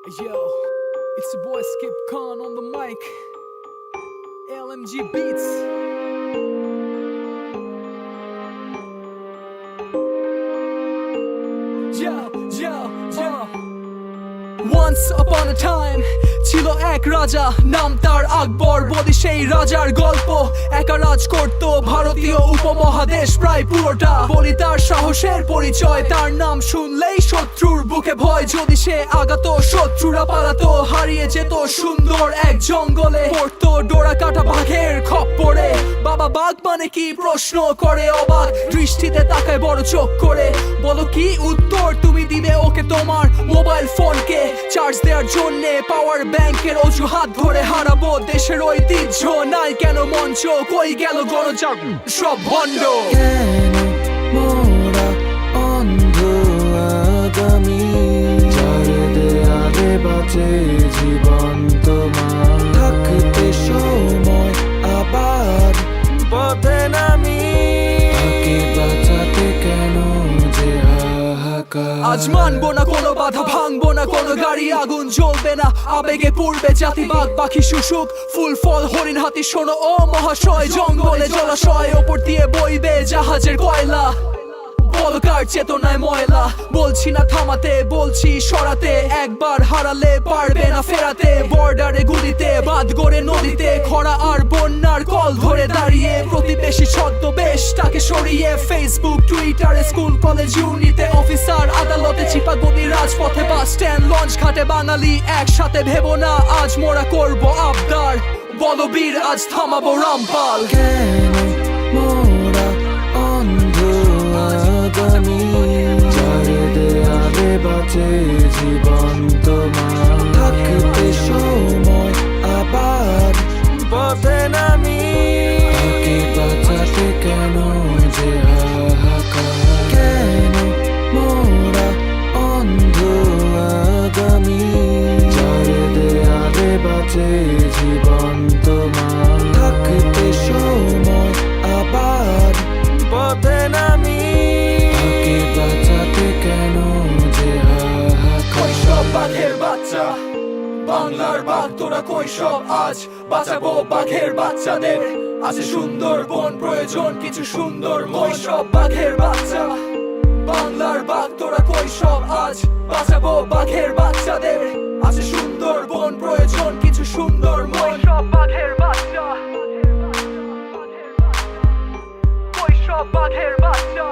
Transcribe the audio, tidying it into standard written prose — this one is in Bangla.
Yo, it's your boy Skip Khan on the mic. LMG Beats. Once upon a time ছিল এক রাজা, নাম তার আকবর। বলি সেই রাজার গল্প, একা রাজ করত ভারতীয় উপমহাদেশ প্রায় পুরোটা। বলি তার সাহসের পরিচয়, তার নাম শুনলেই শত্রুর বুকে ভয়। যদি সে আগাতো শত্রুরা পালাতো, হারিয়ে যেত সুন্দর এক জঙ্গলে। পড়তো ডোরা কাটা বাঘের খপ্পরে। বাবা বাঘ মানে কি প্রশ্ন করে অবাক দৃষ্টিতে তাকায় বড় চোখ করে। বলো কি উত্তর তুমি দিবে ওকে? তোমার মোবাইল ফোনকে চার্জ দেওয়ার জন্যে পাওয়ার ব্যাংকের অজুহাত ধরে হারাবো দেশের ঐতিহ্য। নাই কেন মঞ্চ, কই গেল গণজাগ সব ভণ্ড। কেন মোরা অন্ধ আগামী, যার দেয়ালে বাঁচে জীবন তোমার। থাকতে সময় আবার পথে নামি, তাকে বাঁচাতে কেন যে হাহাকার। আজ মানবো না কোনো বাধা, ভাঙবো না কোনো গাড়ি, আগুন জ্বলবে না আবেগে পূর্বে জাতি। বাঘ পাখি শুশুক ফুল ফল হরিণ হাতি, শোনো ও মহাশয়। জঙ্গলে জলাশয় ওপর দিয়ে বইবে জাহাজের কয়লা। বলকার চেতনায় ময়লা, বলছি না থামাতে, বলছি সরাতে। একবার হারালে পারবে না ফেরাতে। বর্ডারে গুলিতে, বাঁধ গড়ে নদীতে, খরা আর বন্যার কল ধরে দাঁড়িয়ে। প্রতিবেশী ছদ্মবেশ তাকে সরিয়ে, ফেসবুক টুইটারে, স্কুল কলেজ ইউনিতে, অফিসার আদালতে, চিপাগনি রাজপথে, বাস স্ট্যান্ড লঞ্চ ঘাটে। বাঙালি একসাথে ভেবো না আজ মোরা করবো আবদার। বলো বীর আজ থামাবো রামপাল। কেন মোরা অন্ধ আগামী, যার দেয়ালে বাঁচে জীবন তোমার। থাকতে সময় আবার পথে নামি, তাকে বাঁচাতে কেন যে হাহাকার। কেন মোরা অন্ধ আগামী, যার দেয়ালে বাঁচে জীবন তোমার। থাকতে সময় আবার পথে নামি, তাকে বাঁচাতে কেন যে হাহাকার। কৈশব বাঘের বাচ্চা, বাংলার বাঘ তোরা কৈশব আজ বাঁচাবো বাঘের বাচ্চাদের। আছে সুন্দর বন, প্রয়োজন কিছু সুন্দর কৈশব বাঘের বাচ্চা। বাংলার বাঘ তোরা কৈশব আজ বাঁচাবো বাঘের বাচ্চাদের। আছে সুন্দর বন, প্রয়োজন কিছু সুন্দর কৈশব বাঘের বাচ্চা। কৈশব বাঘের বাচ্চা।